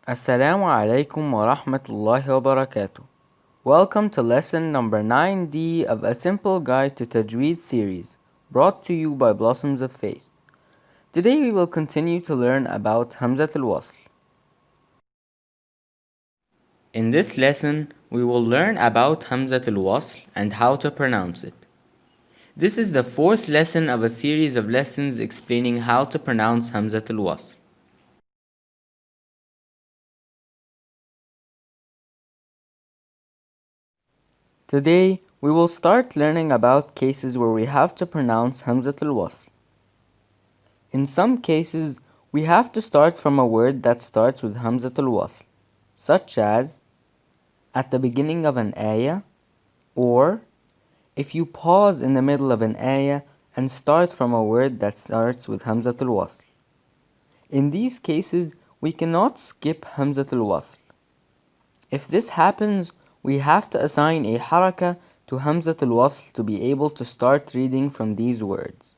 Assalamu alaikum wa rahmatullahi wa barakatuh. Welcome to lesson number 9D of A Simple Guide to Tajweed series, brought to you by Blossoms of Faith. Today we will continue to learn about Hamzatul-Wasl. In this lesson, we will learn about Hamzatul-Wasl and how to pronounce it. This is the fourth lesson of a series of lessons explaining how to pronounce Hamzatul-Wasl. Today, we will start learning about cases where we have to pronounce Hamzatul-Wasl. In some cases, we have to start from a word that starts with Hamzatul-Wasl, such as at the beginning of an ayah, or if you pause in the middle of an ayah and start from a word that starts with Hamzatul-Wasl. In these cases, we cannot skip Hamzatul-Wasl. If this happens, we have to assign a Harakat to Hamzatul-Wasl to be able to start reading from these words.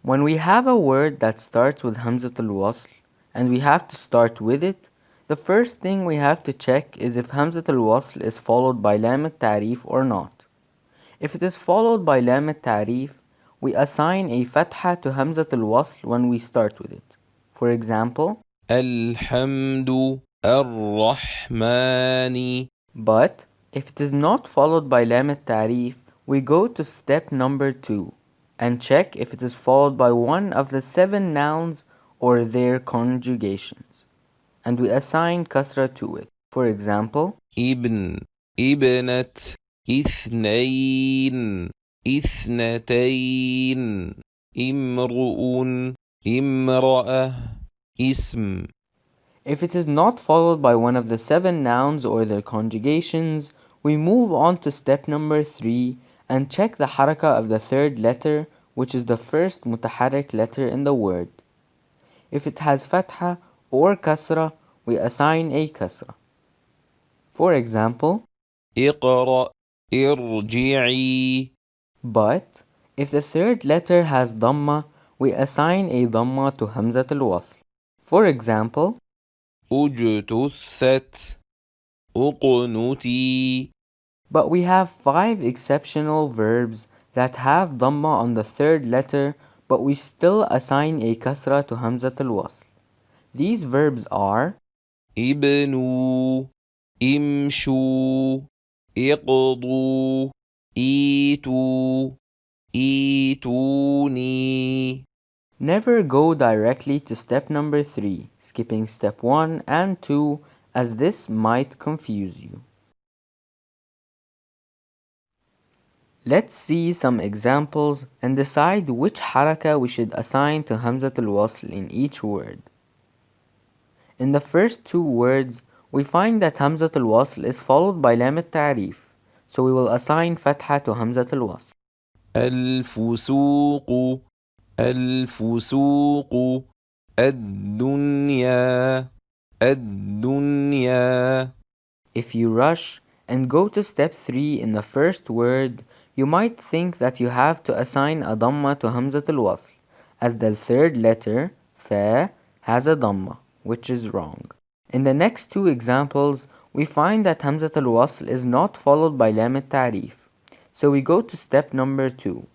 When we have a word that starts with Hamzatul-Wasl and we have to start with it, the first thing we have to check is if Hamzatul-Wasl is followed by Lam al-Ta'rif or not. If it is followed by Lam al-Ta'rif, we assign a Fatha to Hamzatul-Wasl when we start with it. For example, الحمد الرحمن. But if it is not followed by Lam al-Ta'rif, we go to step number 2 and check if it is followed by one of the 7 nouns or their conjugations. And we assign Kasra to it. For example, ابن ابنة اثنين اثنتين امرؤ امرأة اسم. if it is not followed by one of the 7 nouns or their conjugations, we move on to step number 3 and check the Harakah of the third letter, which is the first mutaharrik letter in the word. If it has Fatha or Kasra, we assign a Kasra. For example, اقرأ ارجعي. but if the third letter has Damma, we assign a Damma to Hamzatul-Wasl. For example, اجتثت اقنتي. but we have 5 exceptional verbs that have Damma on the third letter, but we still assign a Kasra to Hamzatul-Wasl. These verbs are ابنوا امشوا اقضوا ايتوا ايتوني. never go directly to step number 3, skipping step 1 and 2, as this might confuse you. Let's see some examples and decide which Harakah we should assign to Hamzatul-Wasl in each word. In the first 2 words, we find that Hamzatul-Wasl is followed by Lam al-Ta'rif, so we will assign Fatha to Hamzatul-Wasl. الفسوق الفسوق الدنيا الدنيا. If you rush and go to step 3 in the first word, you might think that you have to assign a Damma to Hamzatul-Wasl, as the third letter, Fa, has a Damma, which is wrong. In the next 2 examples, we find that Hamzatul-Wasl is not followed by Lam al-Ta'rif, so we go to step number 2.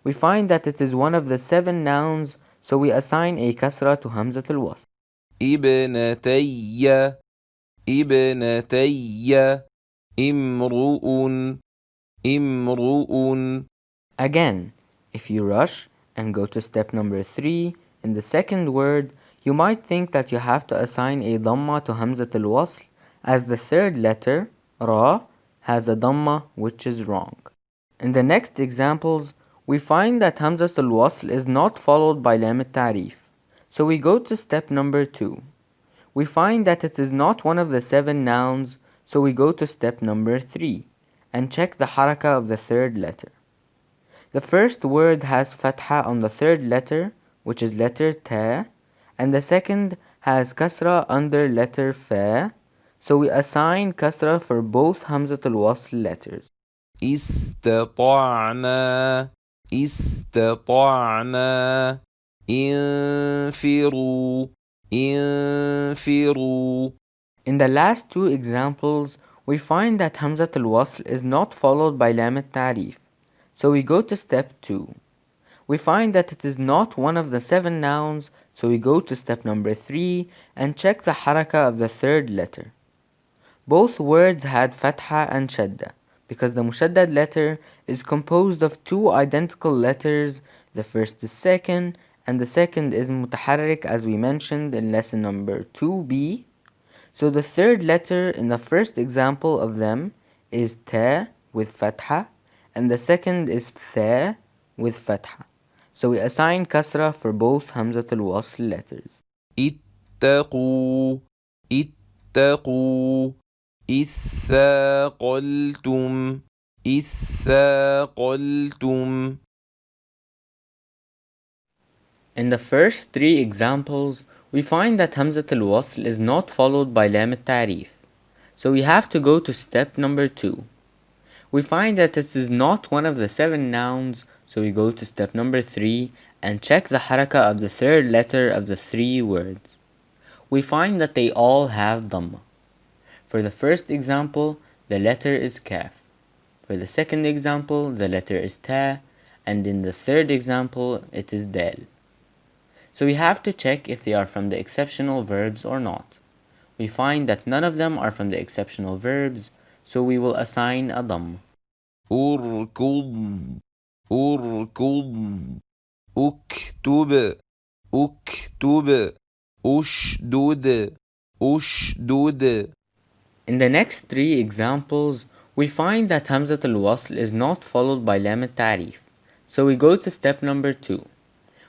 We find that it is one of the 7 nouns, so we assign a Kasra to Hamzatul-Wasl. ابنتي ابنتي امرؤ امرؤ. Again, if you rush and go to step number 3, in the second word, you might think that you have to assign a Damma to Hamzatul-Wasl, as the third letter, Ra, has a Damma, which is wrong. In the next examples, we find that Hamzatul-Wasl is not followed by Lam al-Ta'rif, so we go to step number 2. We find that it is not one of the 7 nouns, so we go to step number 3 and check the Harakah of the third letter. The first word has Fatha on the third letter, which is letter Ta, and the second has Kasra under letter Fa, so we assign Kasra for both Hamzatul-Wasl letters. استطعنا استطعنا انفروا انفروا. In the last two examples, we find that Hamzat-ul-wasl is not followed by lam al-ta'rif. So we go to step 2. We find that it is not one of the 7 nouns, so we go to step number 3 and check the haraka of the third letter. Both words had fatha and shadda, because the mushaddad letter is composed of two identical letters. The first is second, and the second is mutaharrik, as we mentioned in lesson number 2b. So the third letter in the first example of them is ta with fatha, and the second is tha with fatha. So we assign kasra for both Hamzatul-Wasl letters. اتقوا اتقوا إذ ثاقلتم إذ ثاقلتم. In the first three examples, we find that Hamzatul-Wasl is not followed by lam al-ta'rif. So we have to go to step number 2. We find that it is not one of the 7 nouns, so we go to step number 3 and check the haraka of the third letter of the 3 words. We find that they all have Damma. For the first example, the letter is kaf. For the second example, the letter is ta, and in the third example, it is dal. So we have to check if they are from the exceptional verbs or not. We find that none of them are from the exceptional verbs, so we will assign a Damma. أركض أركض أكتب أكتب أشدد أشدد. In the next 3 examples, we find that Hamzatul-Wasl is not followed by lam al-ta'rif. So we go to step number 2.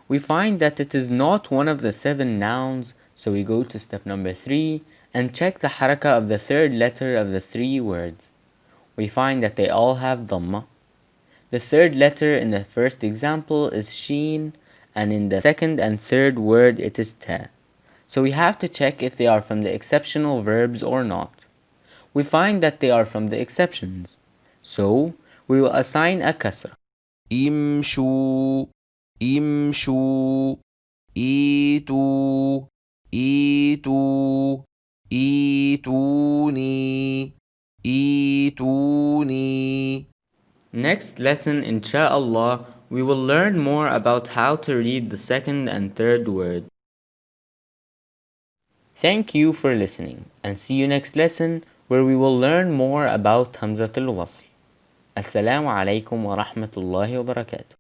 We find that it is not one of the 7 nouns, so we go to step number 3 and check the haraka of the third letter of the 3 words. We find that they all have Damma. The third letter in the first example is sheen, and in the second and third word it is ta. So we have to check if they are from the exceptional verbs or not. We find that they are from the exceptions. So we will assign a kasra. امشوا امشوا ايتوا ايتوا ايتوني ايتوني. Next lesson, insha'Allah, we will learn more about how to read the second and third word. Thank you for listening, and see you next lesson where we will learn more about Hamzatul-Wasl. Assalamu alaikum wa rahmatullahi wa barakatuh.